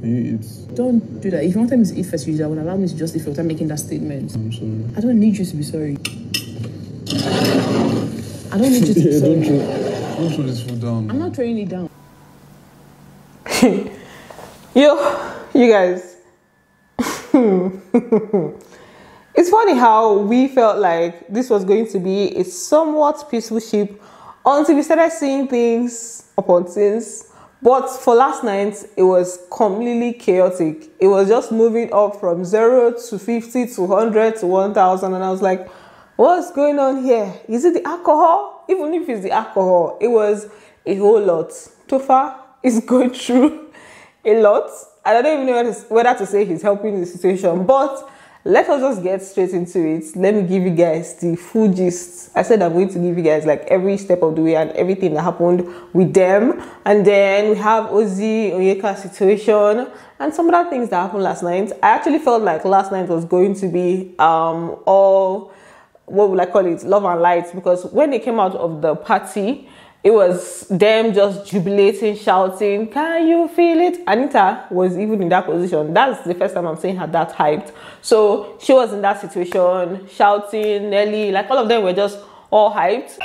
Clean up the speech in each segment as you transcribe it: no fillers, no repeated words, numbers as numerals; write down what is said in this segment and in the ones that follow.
Can you eat? Don't do that. If you wanted me to eat first, you would allow me to just eat without making that statement. I'm sorry. I don't need you to be sorry. I don't need you to be sorry. Don't throw this food down. I'm not throwing it down. You guys. It's funny how we felt like this was going to be a somewhat peaceful ship until we started seeing things upon things. But for last night, it was completely chaotic. It was just moving up from 0 to 50 to 100 to 1,000. And I was like, what's going on here? Is it the alcohol? Even if it's the alcohol, it was a whole lot. Topher is going through a lot. And I don't even know whether to say he's helping the situation. But let us just get straight into it. Let me give you guys the full gist. I said I'm going to give you guys like every step of the way and everything that happened with them. And then we have Ozee, Onyeka situation and some other things that happened last night. I actually felt like last night was going to be all, what would I call it, love and light, because when they came out of the party, it was them just jubilating, shouting, can you feel it? Anita was even in that position. That's the first time I'm seeing her that hyped. So she was in that situation, shouting, Nelly, like all of them were just all hyped.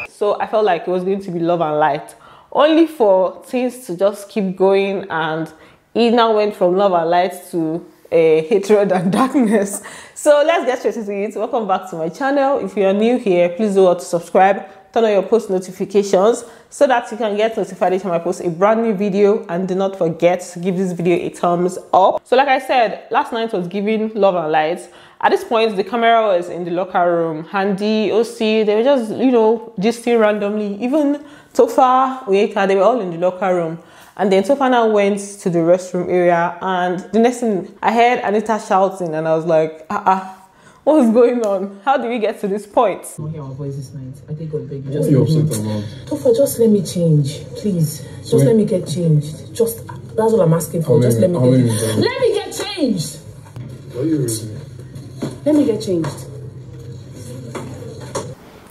So I felt like it was going to be love and light, only for things to just keep going, and it now went from love and light to hatred and darkness. So let's get straight into it. Welcome back to my channel. If you are new here, please do to subscribe, turn on your post notifications so that you can get notified each time I post a brand new video, and do not forget to give this video a thumbs up. So like I said, last night was giving love and light. At this point, the camera was in the locker room. Handy, Ozee, they were just, you know, gisting randomly. Even Topher, Onyeka, they were all in the locker room. And then Topher now went to the restroom area, and the next thing I heard Anita shouting, and I was like, what is going on? How did we get to this point? I don't hear our voice this night. I think God beg you. What are you upset about? Topher, just let me change, please. Just let me get changed. Just that's what I'm asking for. Just let me get changed. Why are you raising me? Let me get changed.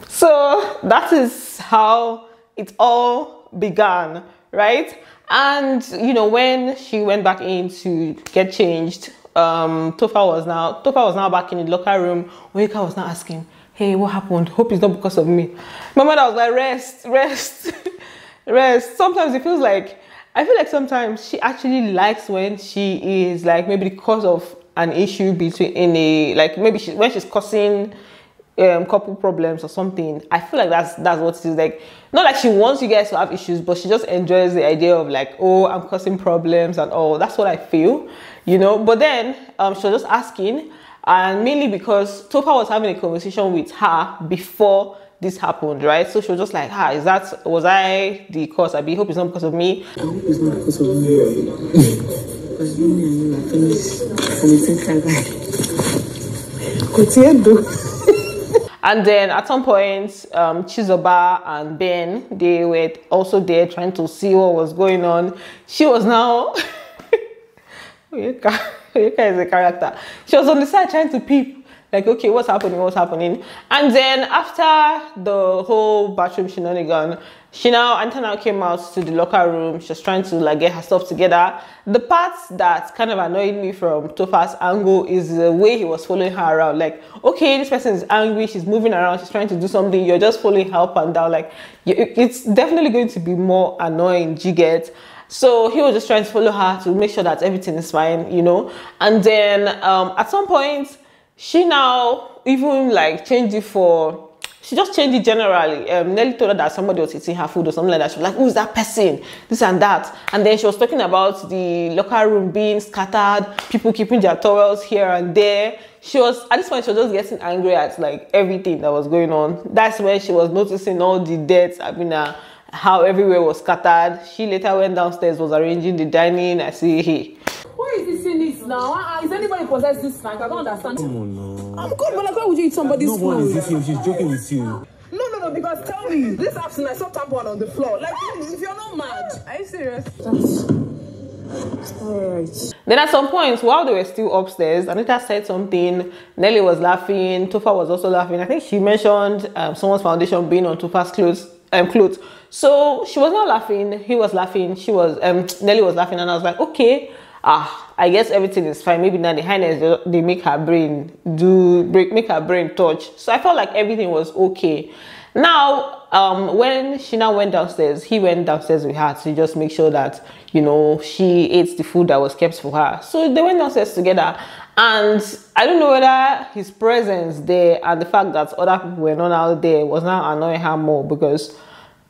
So that is how it all began, right? And you know, when she went back in to get changed, Topher was now back in the locker room. Onyeka was now asking, hey, what happened? Hope it's not because of me. My mother was like, rest rest. Sometimes it feels like, I feel like sometimes she actually likes when she is like, maybe because of an issue between like maybe when she's causing couple problems or something. I feel like that's what it is. Like, not like she wants you guys to have issues, but she just enjoys the idea of like, oh, I'm causing problems and all. That's what I feel, you know. But then she was just asking, and mainly because Topher was having a conversation with her before this happened, right? So she was just like, was I the cause? I hope it's not because of me. I hope it's not because of me. Because me and you are finished committing crime. And then at some point, Chizoba and Ben, they were also there trying to see what was going on. She was now, Onyeka is a character. She was on the side trying to peep, like, okay, what's happening? And then after the whole bathroom shenanigan, Anita now came out to the locker room. She was trying to like get her stuff together. The part that kind of annoyed me from Topher's angle is the way he was following her around. Like, okay, this person is angry, she's moving around, she's trying to do something, you're just following her up and down. Like, it's definitely going to be more annoying, do you get? So he was just trying to follow her to make sure that everything is fine, you know. And then at some point, she now even like changed it for, she just changed it generally. Nelly told her that somebody was eating her food or something like that. She was like, who's that person? This and that. And then she was talking about the locker room being scattered, people keeping their towels here and there. She was, at this point, she was just getting angry at like everything that was going on. That's when she was noticing all the deaths. I mean, how everywhere was scattered. She later went downstairs, was arranging the dining. I see, hey. Why is this in this now? Is anybody possessed this snack? I don't understand. Come on, no. I'm good, but like, why would you eat somebody's food? No one is eating. She's joking with you. No, because tell me, this afternoon I saw tampon on the floor. Like, if you're not mad. Are you serious? That's alright. Then at some point, while they were still upstairs, Anita said something. Nelly was laughing. Topher was also laughing. I think she mentioned someone's foundation being on Topher's clothes. So she was not laughing. He was laughing. Nelly was laughing, and I was like, okay, I guess everything is fine. Maybe now the highness, they make her brain make her brain touch. So I felt like everything was okay. Now, when she now went downstairs, he went downstairs with her to just make sure that, you know, she ate the food that was kept for her. So they went downstairs together. And I don't know whether his presence there and the fact that other people were not out there was now annoying her more, because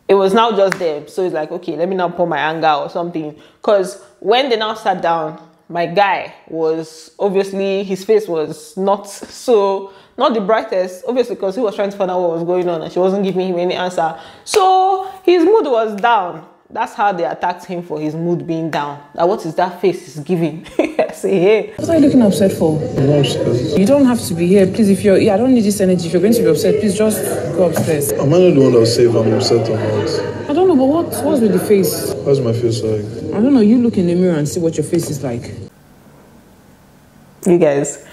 it was now just them. So it's like, okay, let me now pour my anger or something. Because when they now sat down, my guy was obviously, his face was not the brightest, obviously, because he was trying to find out what was going on and she wasn't giving him any answer. So his mood was down. That's how they attacked him, for his mood being down. Now, what is that face he's giving? I say, hey. What are you looking upset for? You don't have to be here. Please, I don't need this energy. If you're going to be upset, please just go upstairs. Am I not the one that will say if I'm upset or not? I don't know, but what's with the face? How's my face like? I don't know. You look in the mirror and see what your face is like. You guys,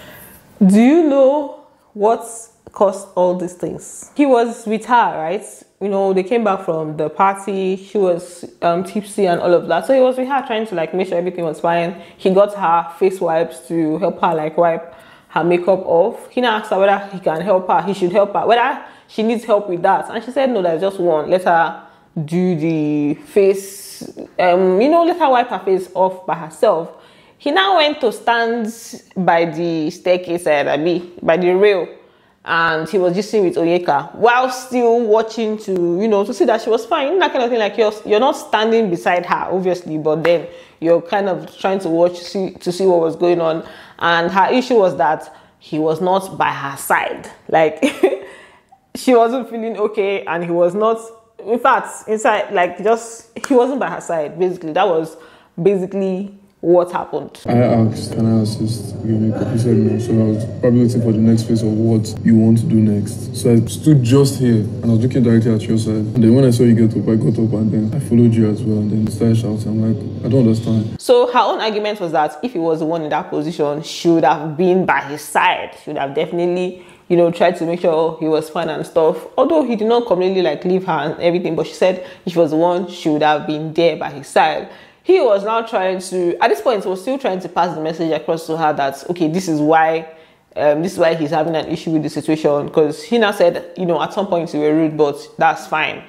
do you know what caused all these things? He was with her, right? You know, they came back from the party. She was tipsy and all of that. So he was with her, trying to like make sure everything was fine. He got her face wipes to help her like wipe her makeup off. He now asked her whether he can help her. He should help her, whether she needs help with that. And she said no, there's just one. Let her do the face, you know, let her wipe her face off by herself. He now went to stand by the staircase, by the rail, and he was just sitting with Onyeka while still watching to see that she was fine. That kind of thing, like you're not standing beside her, obviously, but then you're kind of trying to watch to see what was going on. And her issue was that he was not by her side. Like she wasn't feeling okay, and he was not, in fact, inside, like he wasn't by her side. Basically, that was basically what happened. I asked, can I assist you? He said no, so I was probably waiting for the next phase of what you want to do next. So I stood just here and I was looking directly at your side. And then when I saw you get up, I got up and then I followed you as well. And then he started shouting. I'm like, I don't understand. So her own argument was that if he was the one in that position, she would have been by his side. She would have definitely, tried to make sure he was fine and stuff. Although he did not completely like leave her and everything, but she said if she was the one, she would have been there by his side. He was now trying to, at this point, he was still trying to pass the message across to her that, okay, this is why he's having an issue with the situation. Because he now said, at some point you were rude, but that's fine.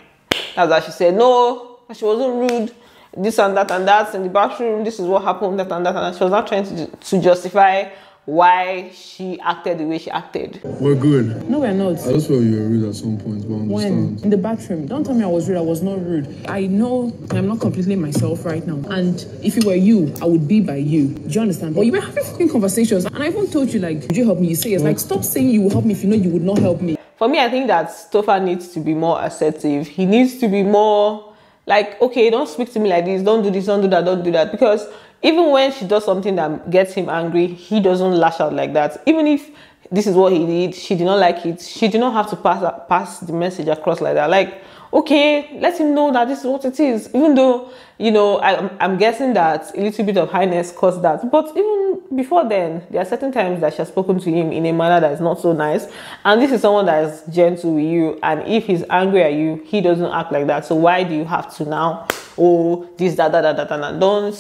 That's why she said, no, she wasn't rude. This and that in the bathroom. This is what happened, that and that. And she was not trying to justify why she acted the way she acted. We're good. No, we're not. I just felt you were rude at some point, but I understand. When? In the bathroom. Don't tell me I was rude. I was not rude. I know I'm not completely myself right now. And if it were you, I would be by you. Do you understand? But you were having fucking conversations. And I even told you, like, would you help me? You say yes. Like, stop saying you will help me if you know you would not help me. For me, I think that Topher needs to be more assertive. He needs to be more like, okay, don't speak to me like this. Don't do this, don't do that, don't do that. Because even when she does something that gets him angry, he doesn't lash out like that. Even if this is what he did, she did not like it, she did not have to pass the message across like that. Like, okay, let him know that this is what it is. Even though, I'm guessing that a little bit of highness caused that. But even before then, there are certain times that she has spoken to him in a manner that is not so nice. And this is someone that is gentle with you. And if he's angry at you, he doesn't act like that. So why do you have to now, this, that, and don't,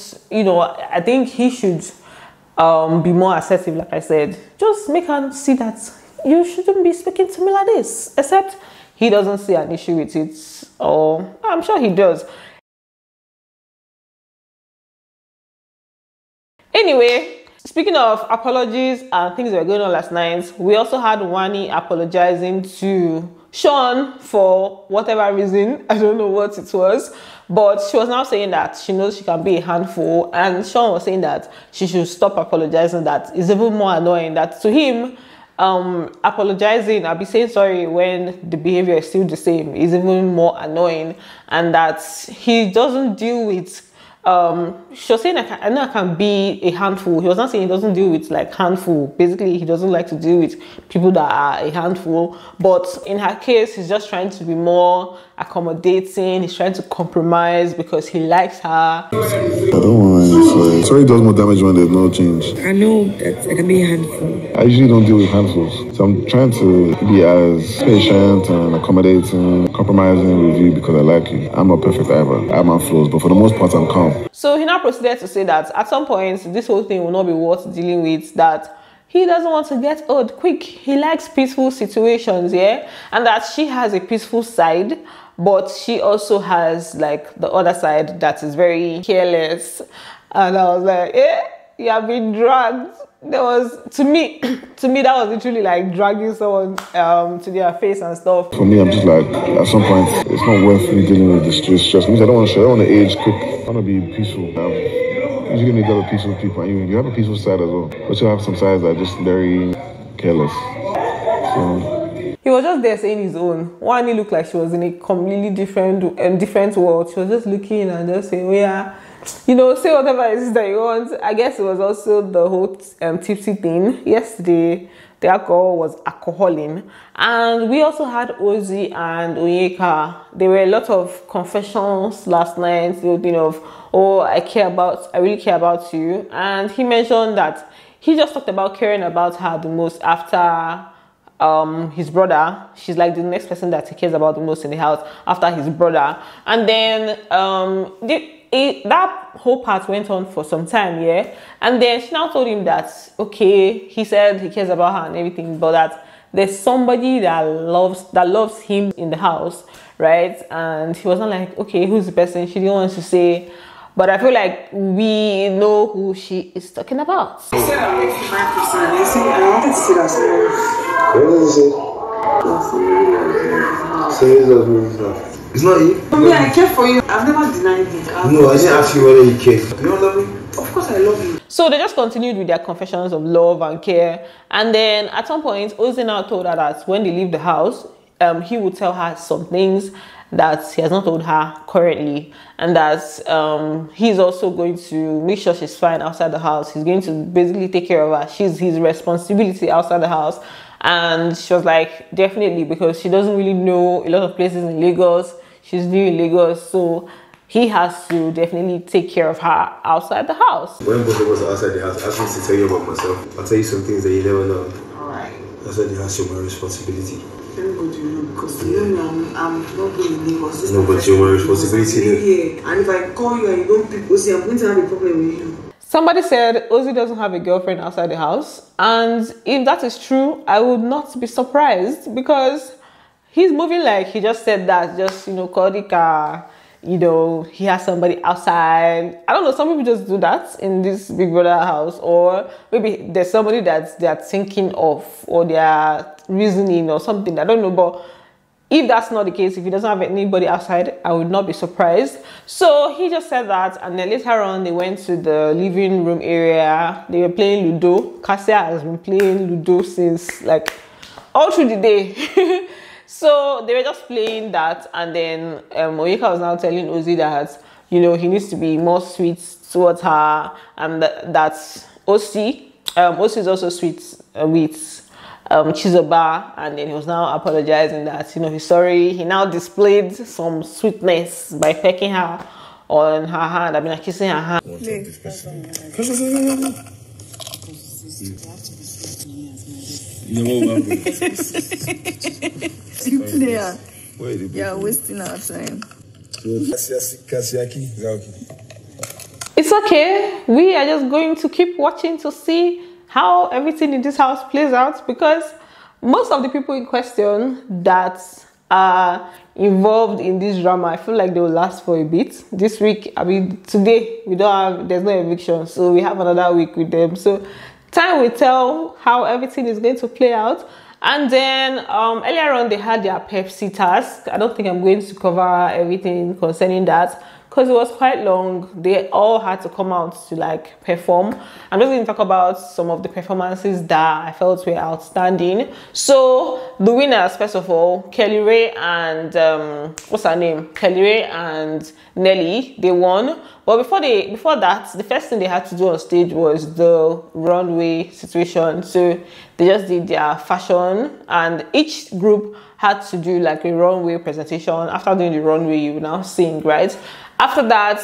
I think he should be more assertive, like I said. Just make her see that you shouldn't be speaking to me like this. Except he doesn't see an issue with it, or I'm sure he does. Anyway, speaking of apologies and things that were going on last night, we also had Wanni apologizing to Shaun for whatever reason. I don't know what it was, but she was now saying that she knows she can be a handful, and Shaun was saying that she should stop apologizing. That is even more annoying. That to him, apologizing, I'll be saying sorry when the behavior is still the same, is even more annoying. And that he doesn't deal with she was saying I know I can be a handful. He was not saying he doesn't deal with like handful. Basically, he doesn't like to deal with people that are a handful. But in her case, he's just trying to be more accommodating. He's trying to compromise because he likes her. I don't want to. Sorry, does more damage when there's no change. I know that it can be a handful. I usually don't deal with handfuls, so I'm trying to be as patient and accommodating, compromising with you because I like you. I'm not perfect either. I have my flaws, but for the most part, I'm calm. So he now proceeded to say that at some point, this whole thing will not be worth dealing with, that he doesn't want to get old quick. He likes peaceful situations, yeah? And that she has a peaceful side, but she also has like the other side that is very careless. And I was like, you have been dragged. There was, to me, that was literally like dragging someone to their face and stuff. For me, I'm just like, at some point, it's not worth me dealing with this stress. Because I don't want to age quick. I want to be peaceful. Usually meet other peaceful people, and you have a peaceful side as well. But you have some sides that are just very careless. So he was just there saying his own. Wanni looked like she was in a completely different world. She was just looking and just saying, oh yeah, you know, say whatever it is that you want. I guess it was also the whole tipsy thing. Yesterday, the alcohol was alcoholing. And we also had Ozee and Onyeka. There were a lot of confessions last night, the whole thing of, oh, I really care about you. And he mentioned that he just talked about caring about her the most after his brother. She's like the next person that he cares about the most in the house after his brother. And then that whole part went on for some time, yeah. And then she now told him that, okay, he said he cares about her and everything, but that there's somebody that loves him in the house, right? And he was not like, okay, who's the person? She didn't want to say, but I feel like we know who she is talking about. He said I'm 85%. You see, I wanted to say that so. What does he say? Say he loves me. It's not you. For me, I care for you. I've never denied it. No, I didn't ask you whether you care. You don't love me? Of course I love you. So they just continued with their confessions of love and care. And then at some point, Ozee now told her that when they leave the house, he would tell her some things that he has not told her currently. And that he's also going to make sure she's fine outside the house. He's going to basically take care of her. She's his responsibility outside the house. And she was like, definitely, because she doesn't really know a lot of places in Lagos. She's new in Lagos, so he has to definitely take care of her outside the house. When both of us are outside the house, ask me to tell you about myself. I'll tell you some things that you never know. Alright. Outside the house, you're my responsibility. Let me go to you because you know I'm not going to Lagos. No, but you're my responsibility then. Yeah. And if I call you and you don't pick Ozee, I'm going to have a problem with you. Somebody said Ozee doesn't have a girlfriend outside the house. And if that is true, I would not be surprised because he's moving like he just said that, just, you know, called the car, you know, he has somebody outside. I don't know, some people just do that in this Big Brother house, or maybe there's somebody that they're thinking of or they're reasoning or something. I don't know, but if that's not the case, if he doesn't have anybody outside, I would not be surprised. So he just said that, and then later on, they went to the living room area. They were playing Ludo. Cassia has been playing Ludo since like all through the day. So they were just playing that, and then Onyeka was now telling Ozee that, you know, he needs to be more sweet towards her, and that Ozee is also sweet with Chizoba, and then he was now apologizing that, you know, he's sorry. He now displayed some sweetness by pecking her on her hand. I mean, like kissing her hand. You're wasting our time. It's okay. We are just going to keep watching to see how everything in this house plays out, because most of the people in question that are involved in this drama, I feel like they will last for a bit. This week, I mean, today there's no eviction, so we have another week with them. So time will tell how everything is going to play out. And then earlier on, they had their Pepsi task. I don't think I'm going to cover everything concerning that, because it was quite long. They all had to come out to like perform. I'm just going to talk about some of the performances that I felt were outstanding. So the winners, first of all, Kelly Ray and what's her name? Kelly Ray and Nelly, they won. But before that, the first thing they had to do on stage was the runway situation. So they just did their fashion, and each group had to do like a runway presentation. After doing the runway, you will now sing, right? After that,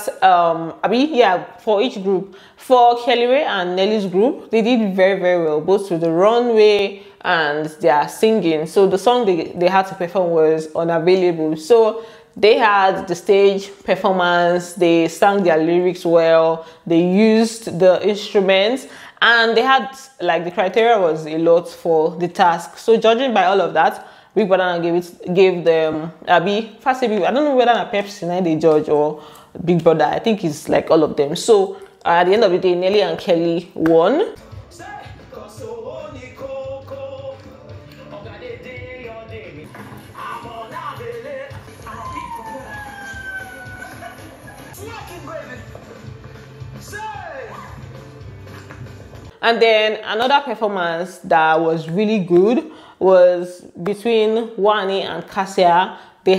for each group, for Kelly Ray and Nelly's group, they did very, very well, both through the runway and their singing. So the song they had to perform was Unavailable. So they had the stage performance, they sang their lyrics well, they used the instruments, and they had, like, the criteria was a lot for the task. So judging by all of that, Big Banana gave them I don't know whether a Pepsi now they judge or Big Brother. I think it's like all of them. So at the end of the day, Nelly and Kelly won. And then another performance that was really good was between Wanni and Cassia. They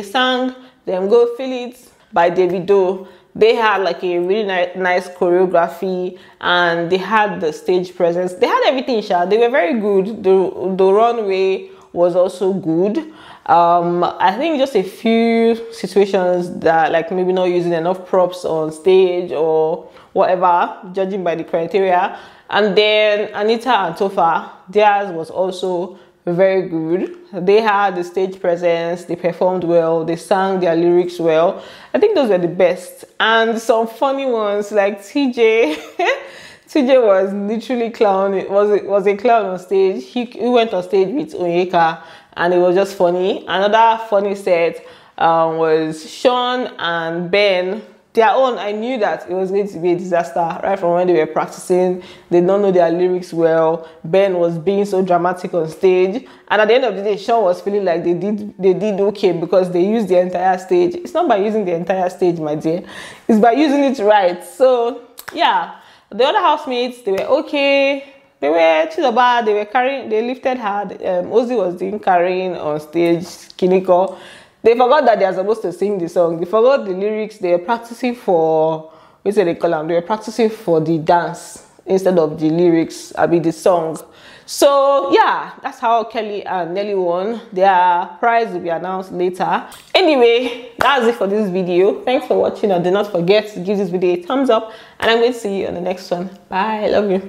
sang Them Go Feel It by Davido. They had like a really nice choreography, and they had the stage presence. They had everything, Sha. They were very good. The runway was also good. I think just a few situations that, like, maybe not using enough props on stage or whatever, judging by the criteria. And then Anita and Topher, theirs was also very good. They had the stage presence, they performed well, they sang their lyrics well. I think those were the best. And some funny ones, like TJ. TJ was literally was a clown on stage. He went on stage with Onyeka, and it was just funny. Another funny set was Shaun and Ben. Their own, I knew that it was going to be a disaster right from when they were practicing. They don't know their lyrics well. Ben was being so dramatic on stage, and at the end of the day, Shaun was feeling like they did okay because they used the entire stage. It's not by using the entire stage, my dear. It's by using it right. So yeah, the other housemates, they were okay. They were chill, they were carrying. They lifted hard. Ozee was doing carrying on stage. Kiniko. They forgot that they are supposed to sing the song. They forgot the lyrics. They were practicing for, what do they call them? They were practicing for the dance instead of the lyrics, the song. So yeah, that's how Kelly and Nelly won. Their prize will be announced later. Anyway, that's it for this video. Thanks for watching, and do not forget to give this video a thumbs up, and I'm going to see you on the next one. Bye. I love you.